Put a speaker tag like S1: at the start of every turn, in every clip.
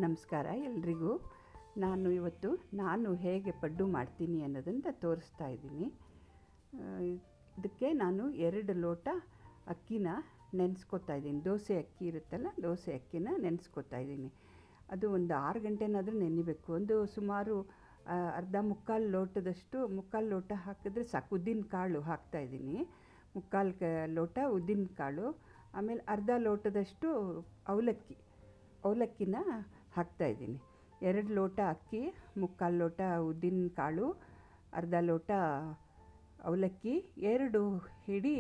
S1: ನಮಸ್ಕಾರ ಎಲ್ರಿಗೂ. ನಾನು ಹೇಗೆ ಪಡ್ಡು ಮಾಡ್ತೀನಿ ಅನ್ನೋದನ್ನು ತೋರಿಸ್ತಾ ಇದ್ದೀನಿ. ಇದಕ್ಕೆ ನಾನು 2 ಲೋಟ ಅಕ್ಕಿನ ನೆನೆಸ್ಕೊತಾ ಇದ್ದೀನಿ. ದೋಸೆ ಅಕ್ಕಿ ಇರುತ್ತಲ್ಲ, ದೋಸೆ ಅಕ್ಕಿನ ನೆನೆಸ್ಕೊತಾ ಇದ್ದೀನಿ. ಅದು ಒಂದು 6 ಗಂಟೆನಾದರೂ ನೆನಿಬೇಕು. ಒಂದು ಸುಮಾರು ಮುಕ್ಕಾಲು ಲೋಟ ಹಾಕಿದ್ರೆ ಸಾಕು. ಉದ್ದಿನ ಕಾಳು ಹಾಕ್ತಾಯಿದ್ದೀನಿ, ಮುಕ್ಕಾಲು ಲೋಟ ಉದ್ದಿನ ಕಾಳು. ಆಮೇಲೆ ಅರ್ಧ ಲೋಟದಷ್ಟು ಅವಲಕ್ಕಿನ ಹಾಕ್ತಾಯಿದ್ದೀನಿ. 2 ಲೋಟ ಅಕ್ಕಿ, ಮುಕ್ಕಾಲು ಲೋಟ ಉದ್ದಿನ ಕಾಳು, ಅರ್ಧ ಲೋಟ ಅವಲಕ್ಕಿ, 2 ಹಿಡಿ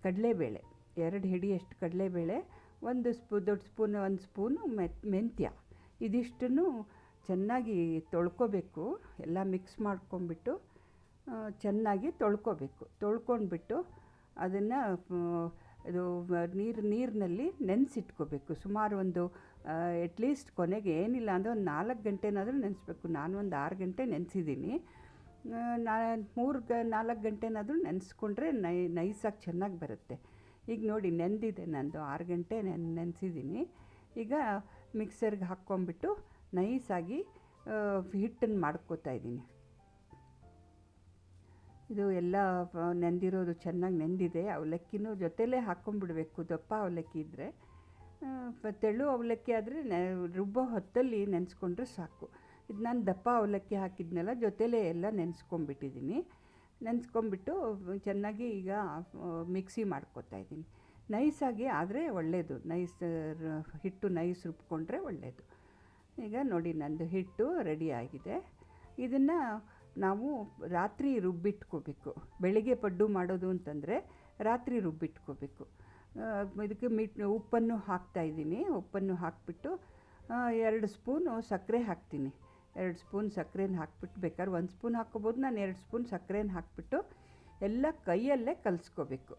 S1: ಕಡಲೆಬೇಳೆ, 2 ಹಿಡಿಯಷ್ಟು ಕಡಲೆಬೇಳೆ, ದೊಡ್ಡ ಸ್ಪೂನು ಮೆಂತ್ಯ. ಇದಿಷ್ಟನ್ನು ಚೆನ್ನಾಗಿ ತೊಳ್ಕೊಬೇಕು. ಎಲ್ಲ ಮಿಕ್ಸ್ ಮಾಡ್ಕೊಂಬಿಟ್ಟು ಚೆನ್ನಾಗಿ ತೊಳ್ಕೊಂಡ್ಬಿಟ್ಟು ಅದನ್ನು ನೀರಿನಲ್ಲಿ ನೆನೆಸಿಟ್ಕೋಬೇಕು. ಸುಮಾರು ಅಟ್ಲೀಸ್ಟ್ ಕೊನೆಗೆ ಏನಿಲ್ಲ ಅಂದರೆ ಒಂದು 4 ಗಂಟೆನಾದರೂ ನೆನೆಸ್ಬೇಕು. ನಾನು ಒಂದು 6 ಗಂಟೆ ನೆನೆಸಿದ್ದೀನಿ. 4 ಗಂಟೆನಾದರೂ ನೆನೆಸ್ಕೊಂಡ್ರೆ ನೈಸಾಗಿ ಚೆನ್ನಾಗಿ ಬರುತ್ತೆ. ಈಗ ನೋಡಿ ನೆಂದಿದೆ, ನಂದು 6 ಗಂಟೆ ನೆನೆಸಿದ್ದೀನಿ. ಈಗ ಮಿಕ್ಸರ್ಗೆ ಹಾಕ್ಕೊಂಬಿಟ್ಟು ನೈಸಾಗಿ ಹಿಟ್ಟನ್ನು ಮಾಡ್ಕೋತಾ ಇದ್ದೀನಿ. ಇದು ಎಲ್ಲ ನೆಂದಿರೋದು ಚೆನ್ನಾಗಿ ನೆಂದಿದೆ. ಅವಲಕ್ಕಿನೂ ಜೊತೆಲೇ ಹಾಕ್ಕೊಂಬಿಡಬೇಕು. ದಪ್ಪ ಅವಲಕ್ಕಿ ಇದ್ದರೆ, ತೆಳು ಅವಲಕ್ಕಿ ಆದರೆ ರುಬ್ಬೋ ಹೊತ್ತಲ್ಲಿ ನೆನೆಸ್ಕೊಂಡ್ರೆ ಸಾಕು. ಇದು ನಾನು ದಪ್ಪ ಅವಲಕ್ಕಿ ಹಾಕಿದ್ನೆಲ್ಲ ಜೊತೆಲೇ ಎಲ್ಲ ನೆನೆಸ್ಕೊಂಬಿಟ್ಟು ಚೆನ್ನಾಗಿ ಈಗ ಮಿಕ್ಸಿ ಮಾಡ್ಕೊತಾ ಇದ್ದೀನಿ. ನೈಸಾಗಿ ಆದರೆ ಒಳ್ಳೆಯದು. ಹಿಟ್ಟು ನೈಸ್ ರುಬ್ಕೊಂಡ್ರೆ ಒಳ್ಳೆಯದು. ಈಗ ನೋಡಿ, ನಂದು ಹಿಟ್ಟು ರೆಡಿ ಆಗಿದೆ. ಇದನ್ನು ನಾವು ರಾತ್ರಿ ರುಬ್ಬಿಟ್ಕೋಬೇಕು. ಬೆಳಿಗ್ಗೆ ಪಡ್ಡು ಮಾಡೋದು ಅಂತಂದರೆ ರಾತ್ರಿ ರುಬ್ಬಿಟ್ಕೋಬೇಕು. ಇದಕ್ಕೆ ಉಪ್ಪನ್ನು ಹಾಕ್ತಾಯಿದ್ದೀನಿ. ಉಪ್ಪನ್ನು ಹಾಕಿಬಿಟ್ಟು 2 ಸ್ಪೂನು ಸಕ್ಕರೆ ಹಾಕ್ತೀನಿ. 2 ಸ್ಪೂನ್ ಸಕ್ಕರೆನ ಹಾಕ್ಬಿಟ್ಟು, ಬೇಕಾದ್ರೆ 1 ಸ್ಪೂನ್ ಹಾಕ್ಕೋಬೋದು. ನಾನು 2 ಸ್ಪೂನ್ ಸಕ್ಕರೆನ ಹಾಕ್ಬಿಟ್ಟು ಎಲ್ಲ ಕೈಯಲ್ಲೇ ಕಲಿಸ್ಕೋಬೇಕು.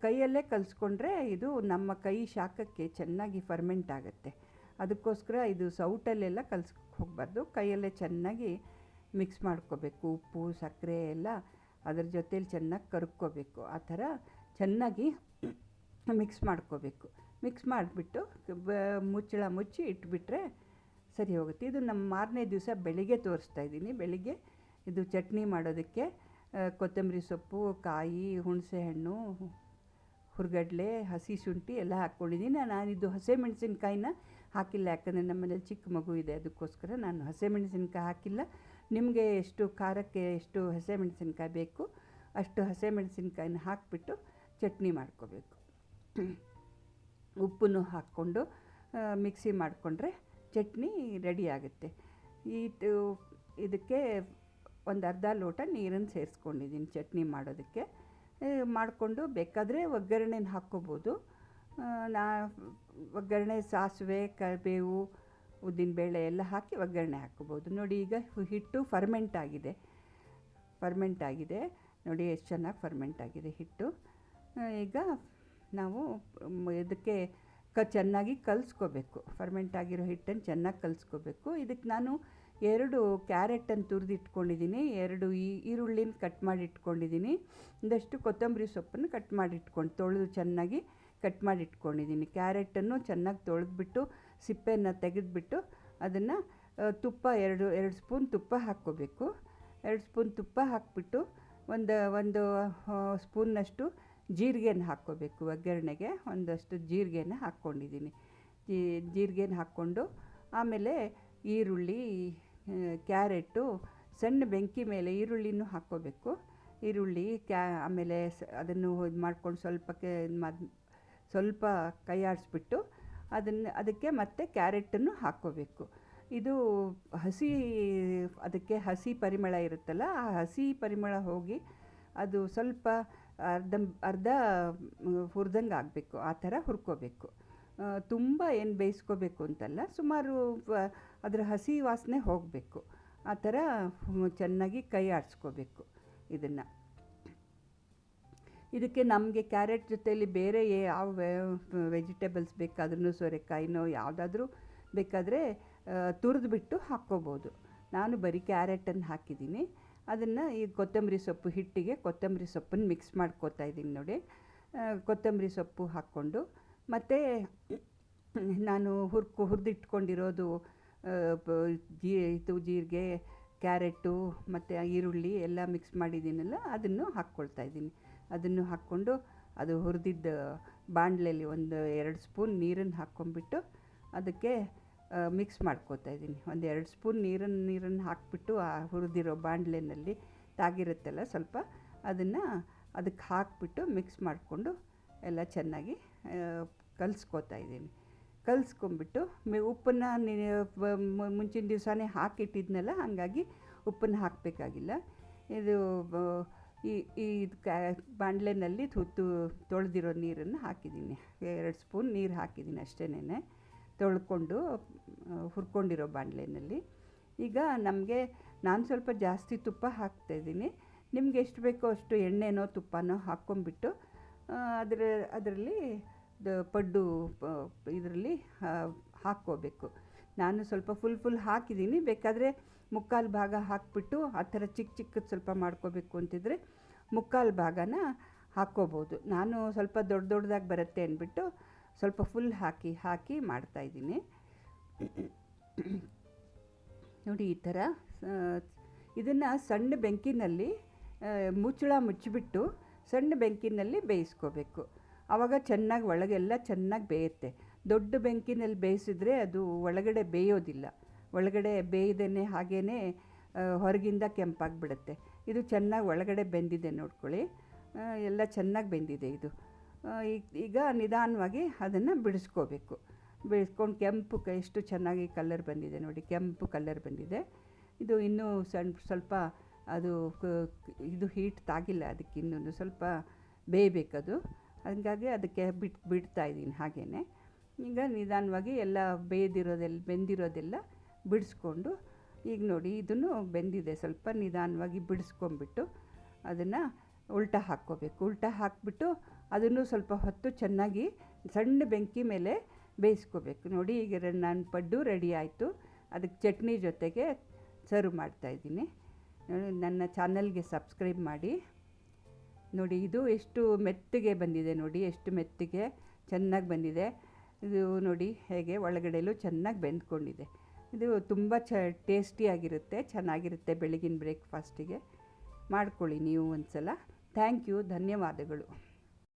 S1: ಕೈಯಲ್ಲೇ ಕಲಿಸ್ಕೊಂಡ್ರೆ ಇದು ನಮ್ಮ ಕೈ ಶಾಖಕ್ಕೆ ಚೆನ್ನಾಗಿ ಫರ್ಮೆಂಟ್ ಆಗುತ್ತೆ. ಅದಕ್ಕೋಸ್ಕರ ಇದು ಸೌಟಲ್ಲೆಲ್ಲ ಕಲಿಸ್ಕೋಕ್ಕೆ ಹೋಗಬಾರ್ದು. ಕೈಯಲ್ಲೇ ಚೆನ್ನಾಗಿ ಮಿಕ್ಸ್ ಮಾಡ್ಕೋಬೇಕು. ಉಪ್ಪು ಸಕ್ಕರೆ ಎಲ್ಲ ಅದ್ರ ಜೊತೇಲಿ ಚೆನ್ನಾಗಿ ಕರ್ಕೋಬೇಕು. ಆ ಥರ ಚೆನ್ನಾಗಿ ಮಿಕ್ಸ್ ಮಾಡ್ಕೋಬೇಕು. ಮಿಕ್ಸ್ ಮಾಡಿಬಿಟ್ಟು ಮುಚ್ಚಳ ಮುಚ್ಚಿ ಇಟ್ಬಿಟ್ರೆ ಸರಿ ಹೋಗುತ್ತೆ. ಇದು ನಮ್ಮ ಮಾರನೇ ದಿವಸ ಬೆಳಿಗ್ಗೆ ತೋರಿಸ್ತಾ ಇದ್ದೀನಿ. ಬೆಳಿಗ್ಗೆ ಇದು ಚಟ್ನಿ ಮಾಡೋದಕ್ಕೆ ಕೊತ್ತಂಬರಿ ಸೊಪ್ಪು, ಕಾಯಿ, ಹುಣಸೆಹಣ್ಣು, ಹುರ್ಗಡ್ಲೆ, ಹಸಿ ಶುಂಠಿ ಎಲ್ಲ ಹಾಕ್ಕೊಂಡಿದ್ದೀನಿ. ನಾನಿದು ಹಸಿಮೆಣಸಿನ್ಕಾಯಿನ ಹಾಕಿಲ್ಲ, ಯಾಕಂದರೆ ನಮ್ಮನೇಲಿ ಚಿಕ್ಕ ಮಗು ಇದೆ, ಅದಕ್ಕೋಸ್ಕರ ನಾನು ಹಸಿಮೆಣಸಿನ್ಕಾಯಿ ಹಾಕಿಲ್ಲ. ನಿಮಗೆ ಎಷ್ಟು ಖಾರಕ್ಕೆ ಎಷ್ಟು ಹಸಿಮೆಣಸಿನ್ಕಾಯಿ ಬೇಕು ಅಷ್ಟು ಹಸಿಮೆಣಸಿನ್ಕಾಯಿನ ಹಾಕಿಬಿಟ್ಟು ಚಟ್ನಿ ಮಾಡ್ಕೋಬೇಕು. ಉಪ್ಪನ್ನು ಹಾಕ್ಕೊಂಡು ಮಿಕ್ಸಿ ಮಾಡಿಕೊಂಡ್ರೆ ಚಟ್ನಿ ರೆಡಿ ಆಗುತ್ತೆ. ಇದಕ್ಕೆ ಒಂದು ಅರ್ಧ ಲೋಟ ನೀರನ್ನು ಸೇರಿಸ್ಕೊಂಡಿದ್ದೀನಿ ಚಟ್ನಿ ಮಾಡೋದಕ್ಕೆ. ಮಾಡಿಕೊಂಡು ಬೇಕಾದರೆ ಒಗ್ಗರಣೆನ ಹಾಕ್ಕೋಬೋದು. ಒಗ್ಗರಣೆ ಸಾಸಿವೆ, ಕರಿಬೇವು, ಉದ್ದಿನಬೇಳೆ ಎಲ್ಲ ಹಾಕಿ ಒಗ್ಗರಣೆ ಹಾಕ್ಕೋಬೋದು. ನೋಡಿ, ಈಗ ಹಿಟ್ಟು ಫರ್ಮೆಂಟ್ ಆಗಿದೆ. ನೋಡಿ ಎಷ್ಟು ಚೆನ್ನಾಗಿ ಫರ್ಮೆಂಟ್ ಆಗಿದೆ ಹಿಟ್ಟು. ಈಗ ನಾವು ಇದಕ್ಕೆ ಚೆನ್ನಾಗಿ ಕಲಿಸ್ಕೋಬೇಕು. ಫರ್ಮೆಂಟ್ ಆಗಿರೋ ಹಿಟ್ಟನ್ನು ಚೆನ್ನಾಗಿ ಕಲಿಸ್ಕೋಬೇಕು. ಇದಕ್ಕೆ ನಾನು 2 ಕ್ಯಾರೆಟನ್ನು ತುರಿದಿಟ್ಕೊಂಡಿದ್ದೀನಿ, 2 ಈರುಳ್ಳಿನ ಕಟ್ ಮಾಡಿ ಇಟ್ಕೊಂಡಿದ್ದೀನಿ, ಒಂದಷ್ಟು ಕೊತ್ತಂಬರಿ ಸೊಪ್ಪನ್ನು ತೊಳೆದು ಚೆನ್ನಾಗಿ ಕಟ್ ಮಾಡಿ ಇಟ್ಕೊಂಡಿದ್ದೀನಿ. ಕ್ಯಾರೆಟನ್ನು ಚೆನ್ನಾಗಿ ತೊಳೆದ್ಬಿಟ್ಟು ಸಿಪ್ಪೆಯನ್ನು ತೆಗೆದುಬಿಟ್ಟು ಅದನ್ನು ತುಪ್ಪ 2 ಸ್ಪೂನ್ ತುಪ್ಪ ಹಾಕ್ಕೋಬೇಕು. 2 ಸ್ಪೂನ್ ತುಪ್ಪ ಹಾಕಿಬಿಟ್ಟು ಒಂದು ಸ್ಪೂನ್ನಷ್ಟು ಜೀರಿಗೆನ ಹಾಕ್ಕೋಬೇಕು. ಒಗ್ಗರಣೆಗೆ ಒಂದಷ್ಟು ಜೀರಿಗೆನ ಹಾಕ್ಕೊಂಡಿದ್ದೀನಿ. ಜೀರಿಗೆನ ಹಾಕ್ಕೊಂಡು ಆಮೇಲೆ ಈರುಳ್ಳಿ, ಕ್ಯಾರೆಟು ಸಣ್ಣ ಬೆಂಕಿ ಮೇಲೆ ಈರುಳ್ಳಿನೂ ಹಾಕ್ಕೋಬೇಕು. ಈರುಳ್ಳಿ ಆಮೇಲೆ ಅದನ್ನು ಇದು ಮಾಡ್ಕೊಂಡು ಸ್ವಲ್ಪ ಕೈ ಆಡಿಸ್ಬಿಟ್ಟು ಅದಕ್ಕೆ ಮತ್ತೆ ಕ್ಯಾರೆಟನ್ನು ಹಾಕ್ಕೋಬೇಕು. ಇದು ಅದಕ್ಕೆ ಹಸಿ ಪರಿಮಳ ಇರುತ್ತಲ್ಲ, ಆ ಹಸಿ ಪರಿಮಳ ಹೋಗಿ ಅದು ಸ್ವಲ್ಪ ಅರ್ಧ ಹುರಿದಂಗೆ ಆಗಬೇಕು. ಆ ಥರ ಹುರ್ಕೋಬೇಕು. ತುಂಬ ಏನು ಬೇಯಿಸ್ಕೋಬೇಕು ಅಂತಲ್ಲ, ಸುಮಾರು ಅದರ ಹಸಿ ವಾಸನೆ ಹೋಗಬೇಕು. ಆ ಥರ ಚೆನ್ನಾಗಿ ಕೈ ಆಡಿಸ್ಕೋಬೇಕು. ಇದಕ್ಕೆ ನಮಗೆ ಕ್ಯಾರೆಟ್ ಜೊತೆಯಲ್ಲಿ ಬೇರೆ ಯಾವ ವೆಜಿಟೇಬಲ್ಸ್ ಬೇಕಾದ್ರೂ, ಸೋರೆಕಾಯಿನೋ ಯಾವುದಾದ್ರೂ ಬೇಕಾದರೆ ತುರಿದ್ಬಿಟ್ಟು ಹಾಕ್ಕೋಬೋದು. ನಾನು ಬರೀ ಕ್ಯಾರೆಟನ್ನು ಹಾಕಿದ್ದೀನಿ. ಅದನ್ನು ಈ ಹಿಟ್ಟಿಗೆ ಕೊತ್ತಂಬರಿ ಸೊಪ್ಪನ್ನು ಮಿಕ್ಸ್ ಮಾಡ್ಕೋತಾ ಇದ್ದೀನಿ. ನೋಡಿ, ಕೊತ್ತಂಬರಿ ಸೊಪ್ಪು ಹಾಕ್ಕೊಂಡು ಮತ್ತು ನಾನು ಹುರಿದಿಟ್ಕೊಂಡಿರೋದು ಇದು ಜೀರಿಗೆ, ಕ್ಯಾರೆಟು ಮತ್ತು ಈರುಳ್ಳಿ ಎಲ್ಲ ಮಿಕ್ಸ್ ಮಾಡಿದ್ದೀನಲ್ಲ, ಅದನ್ನು ಹಾಕ್ಕೊಳ್ತಾಯಿದ್ದೀನಿ. ಅದನ್ನು ಹಾಕ್ಕೊಂಡು ಅದು ಹುರಿದಿದ್ದ ಬಾಣಲೆಯಲ್ಲಿ ಒಂದು 2 ಸ್ಪೂನ್ ನೀರನ್ನು ಹಾಕ್ಕೊಂಬಿಟ್ಟು ಅದಕ್ಕೆ ಮಿಕ್ಸ್ ಮಾಡ್ಕೊತಾಯಿದ್ದೀನಿ. ಒಂದು 2 ಸ್ಪೂನ್ ನೀರನ್ನು ಹಾಕಿಬಿಟ್ಟು ಆ ಹುರಿದಿರೋ ಬಾಣಲೆಯಲ್ಲಿ ತಾಗಿರುತ್ತಲ್ಲ ಸ್ವಲ್ಪ, ಅದನ್ನು ಅದಕ್ಕೆ ಹಾಕಿಬಿಟ್ಟು ಮಿಕ್ಸ್ ಮಾಡಿಕೊಂಡು ಎಲ್ಲ ಚೆನ್ನಾಗಿ ಕಲಿಸ್ಕೊತಾಯಿದ್ದೀನಿ. ಕಲಿಸ್ಕೊಂಬಿಟ್ಟು ಉಪ್ಪನ್ನು ಮುಂಚಿನ ದಿವಸನೇ ಹಾಕಿಟ್ಟಿದ್ನಲ್ಲ, ಹಾಗಾಗಿ ಉಪ್ಪನ್ನು ಹಾಕಬೇಕಾಗಿಲ್ಲ. ಇದು ಇದು ಬಾಣಲೆಯಲ್ಲಿ ತೊಳೆದಿರೋ ನೀರನ್ನು ಹಾಕಿದ್ದೀನಿ. 2 ಸ್ಪೂನ್ ನೀರು ಹಾಕಿದ್ದೀನಿ ಅಷ್ಟೇನೆ, ತೊಳ್ಕೊಂಡು ಹುರ್ಕೊಂಡಿರೋ ಬಾಣಲೆಯಲ್ಲಿ. ಈಗ ನಾನು ಸ್ವಲ್ಪ ಜಾಸ್ತಿ ತುಪ್ಪ ಹಾಕ್ತಾಯಿದ್ದೀನಿ. ನಿಮ್ಗೆ ಎಷ್ಟು ಬೇಕೋ ಅಷ್ಟು ಎಣ್ಣೆನೋ ತುಪ್ಪನೋ ಹಾಕ್ಕೊಂಬಿಟ್ಟು ಅದರಲ್ಲಿ ಪಡ್ಡು ಇದರಲ್ಲಿ ಹಾಕ್ಕೋಬೇಕು. ನಾನು ಸ್ವಲ್ಪ ಫುಲ್ ಹಾಕಿದ್ದೀನಿ. ಬೇಕಾದರೆ ಮುಕ್ಕಾಲು ಭಾಗ ಹಾಕಿಬಿಟ್ಟು ಆ ಥರ ಚಿಕ್ಕದು ಸ್ವಲ್ಪ ಮಾಡ್ಕೋಬೇಕು ಅಂತಿದ್ರೆ ಮುಕ್ಕಾಲು ಭಾಗನ ಹಾಕ್ಕೋಬೋದು. ನಾನು ಸ್ವಲ್ಪ ದೊಡ್ಡದಾಗಿ ಬರುತ್ತೆ ಅಂದ್ಬಿಟ್ಟು ಸ್ವಲ್ಪ ಫುಲ್ ಹಾಕಿ ಮಾಡ್ತಾಯಿದ್ದೀನಿ. ನೋಡಿ ಈ ಥರ ಇದನ್ನು ಸಣ್ಣ ಬೆಂಕಿನಲ್ಲಿ ಮುಚ್ಚಿಬಿಟ್ಟು ಸಣ್ಣ ಬೆಂಕಿನಲ್ಲಿ ಬೇಯಿಸ್ಕೋಬೇಕು. ಆವಾಗ ಚೆನ್ನಾಗಿ ಒಳಗೆಲ್ಲ ಚೆನ್ನಾಗಿ ಬೇಯುತ್ತೆ. ದೊಡ್ಡ ಬೆಂಕಿನಲ್ಲಿ ಬೇಯಿಸಿದ್ರೆ ಅದು ಒಳಗಡೆ ಬೇಯೋದಿಲ್ಲ. ಒಳಗಡೆ ಬೇಯದೇ ಹಾಗೇ ಹೊರಗಿಂದ ಕೆಂಪಾಗಿಬಿಡುತ್ತೆ. ಇದು ಚೆನ್ನಾಗಿ ಒಳಗಡೆ ಬೆಂದಿದೆ ನೋಡ್ಕೊಳ್ಳಿ, ಎಲ್ಲ ಚೆನ್ನಾಗಿ ಬೆಂದಿದೆ ಇದು. ಈಗ ನಿಧಾನವಾಗಿ ಅದನ್ನು ಬಿಡಿಸ್ಕೋಬೇಕು. ಬಿಡಿಸ್ಕೊಂಡು ಎಷ್ಟು ಚೆನ್ನಾಗಿ ಕಲರ್ ಬಂದಿದೆ ನೋಡಿ, ಕೆಂಪು ಕಲರ್ ಬಂದಿದೆ. ಇದು ಇನ್ನೂ ಸ್ವಲ್ಪ ಅದು ಇದು ಹೀಟ್ ತಾಗಿಲ್ಲ, ಅದಕ್ಕೆ ಇನ್ನೊಂದು ಸ್ವಲ್ಪ ಬೇಯಬೇಕದು. ಹಾಗಾಗಿ ಅದಕ್ಕೆ ಬಿಡ್ತಾಯಿದ್ದೀನಿ ಹಾಗೇ. ಈಗ ನಿಧಾನವಾಗಿ ಎಲ್ಲ ಬೆಂದಿರೋದೆಲ್ಲ ಬಿಡಿಸ್ಕೊಂಡು, ಈಗ ನೋಡಿ ಇದನ್ನು ಬೆಂದಿದೆ. ಸ್ವಲ್ಪ ನಿಧಾನವಾಗಿ ಬಿಡಿಸ್ಕೊಂಬಿಟ್ಟು ಅದನ್ನು ಉಲ್ಟಾ ಹಾಕ್ಕೋಬೇಕು. ಉಲ್ಟಾ ಹಾಕಿಬಿಟ್ಟು ಅದನ್ನು ಸ್ವಲ್ಪ ಹೊತ್ತು ಚೆನ್ನಾಗಿ ಸಣ್ಣ ಬೆಂಕಿ ಮೇಲೆ ಬೇಯಿಸ್ಕೋಬೇಕು. ನೋಡಿ ಈಗ ನನ್ನ ಪಡ್ಡು ರೆಡಿ ಆಯಿತು. ಅದಕ್ಕೆ ಚಟ್ನಿ ಜೊತೆಗೆ ಸರ್ವ್ ಮಾಡ್ತಾಯಿದ್ದೀನಿ. ನನ್ನ ಚಾನಲ್ಗೆ ಸಬ್ಸ್ಕ್ರೈಬ್ ಮಾಡಿ. ನೋಡಿ ಇದು ಎಷ್ಟು ಮೆತ್ತಗೆ ಬಂದಿದೆ, ನೋಡಿ ಎಷ್ಟು ಮೆತ್ತಗೆ ಚೆನ್ನಾಗಿ ಬಂದಿದೆ. ಇದು ನೋಡಿ ಹೇಗೆ ಒಳಗಡೆಯಲ್ಲೂ ಚೆನ್ನಾಗಿ ಬೆಂದ್ಕೊಂಡಿದೆ. ಇದು ತುಂಬ ಟೇಸ್ಟಿಯಾಗಿರುತ್ತೆ, ಚೆನ್ನಾಗಿರುತ್ತೆ. ಬೆಳಗಿನ ಬ್ರೇಕ್ಫಾಸ್ಟಿಗೆ ಮಾಡ್ಕೊಳ್ಳಿ ನೀವು ಒಂದು ಸಲ. ಥ್ಯಾಂಕ್ ಯು, ಧನ್ಯವಾದಗಳು.